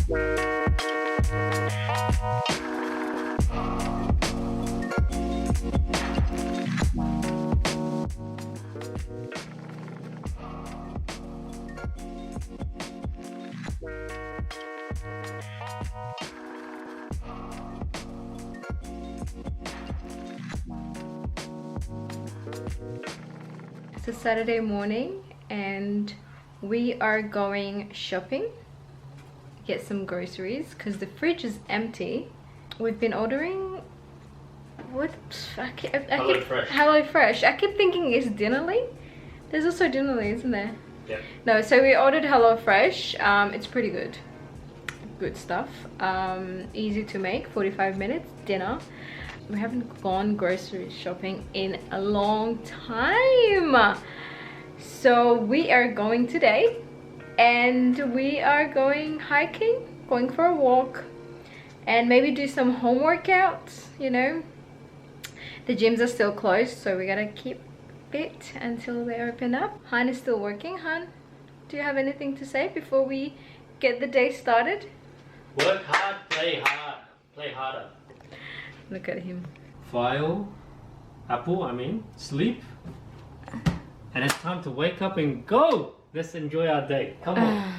It's a Saturday morning and we are going shopping, get some groceries because the fridge is empty. We've been ordering what? Hello Fresh. I keep thinking it's Dinnerly. There's also Dinnerly, isn't there? Yeah. No, so we ordered Hello Fresh. It's pretty good. Good stuff. Easy to make, 45 minutes, dinner. We haven't gone grocery shopping in a long time. So we are going today and we are going hiking, going for a walk and maybe do some home workouts, you know. The gyms are still closed, so we gotta keep it until they open up. Han is still working. Han, do you have anything to say before we get the day started? Work hard, play hard, play harder. Look at him. File, sleep. And it's time to wake up and go! Let's enjoy our day. Come on.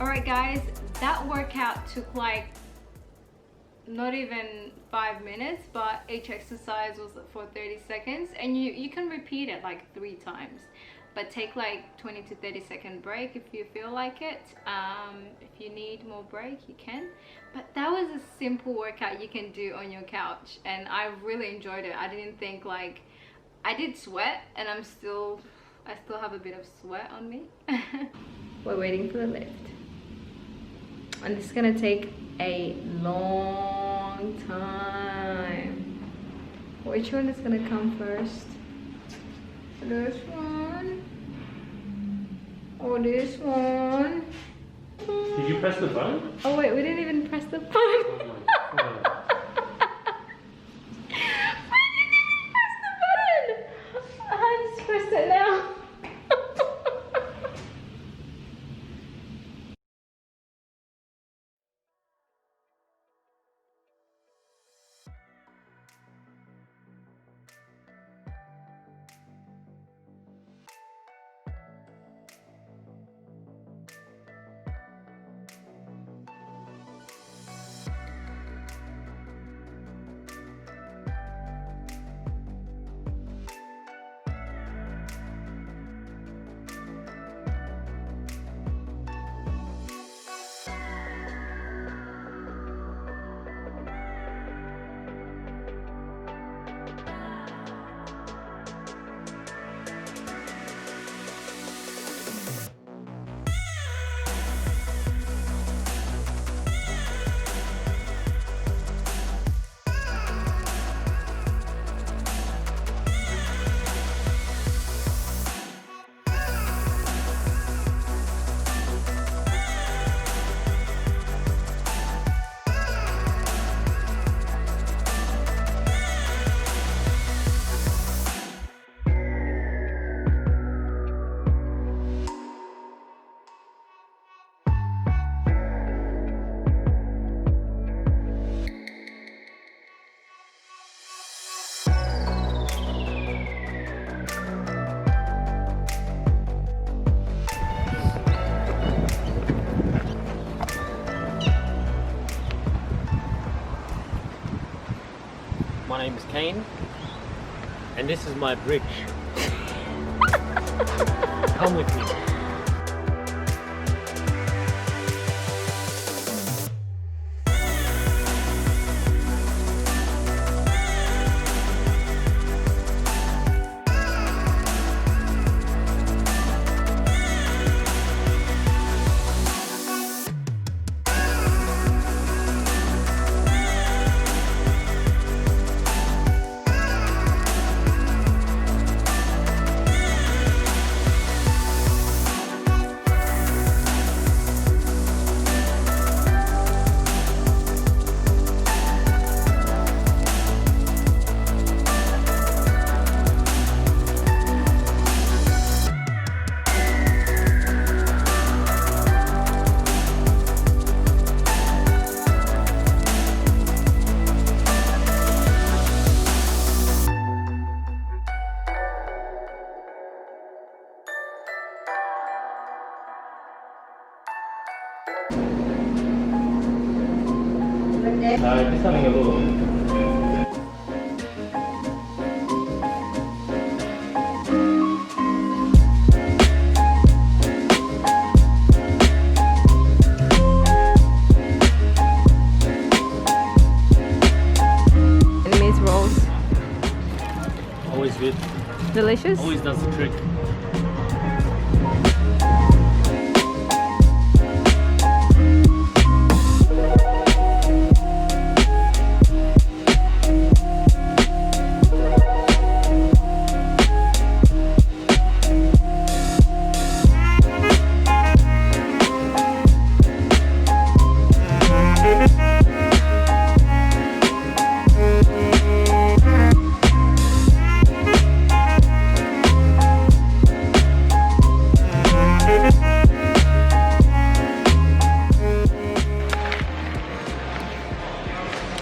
Alright guys, that workout took like not even 5 minutes, but each exercise was for 30 seconds and you can repeat it like 3 times, but take like 20 to 30 second break if you feel like it. If you need more break you can, but that was a simple workout you can do on your couch and I really enjoyed it. I didn't think, like, I did sweat and I still have a bit of sweat on me. We're waiting for the lift and it's gonna take a long time. Which one is gonna come first? This one or this one? Did you press the button? Oh wait, we didn't even press the button. Oh my God. I didn't even press the button. I just pressed it now. My name is Kane, and this is my bridge. Come with me. Just having a look. Enemies rolls. Always good. Delicious? Always does the trick.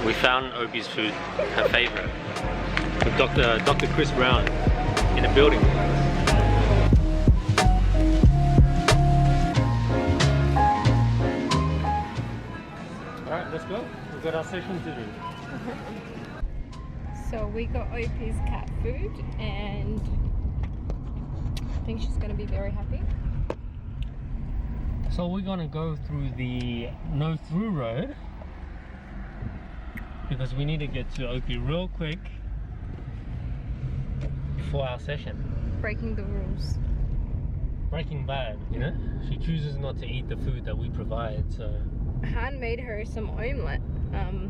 We found Opie's food, her favorite, with Dr. Chris Brown in a building. Alright, let's go. We've got our session to do. So we got Opie's cat food and I think she's going to be very happy. So we're gonna go through the no-through road because we need to get to Opie real quick before our session. Breaking the rules. Breaking bad, you know? She chooses not to eat the food that we provide, so... Han made her some omelette.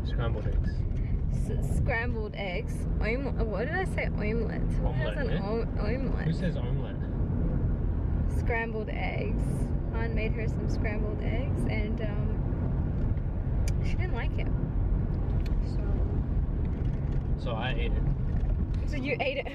Scrambled eggs. Scrambled eggs. What did I say? Omelette. Who has an omelette? Who says omelette? Scrambled eggs. Han made her some scrambled eggs and she didn't like it. So I ate it. So you ate it.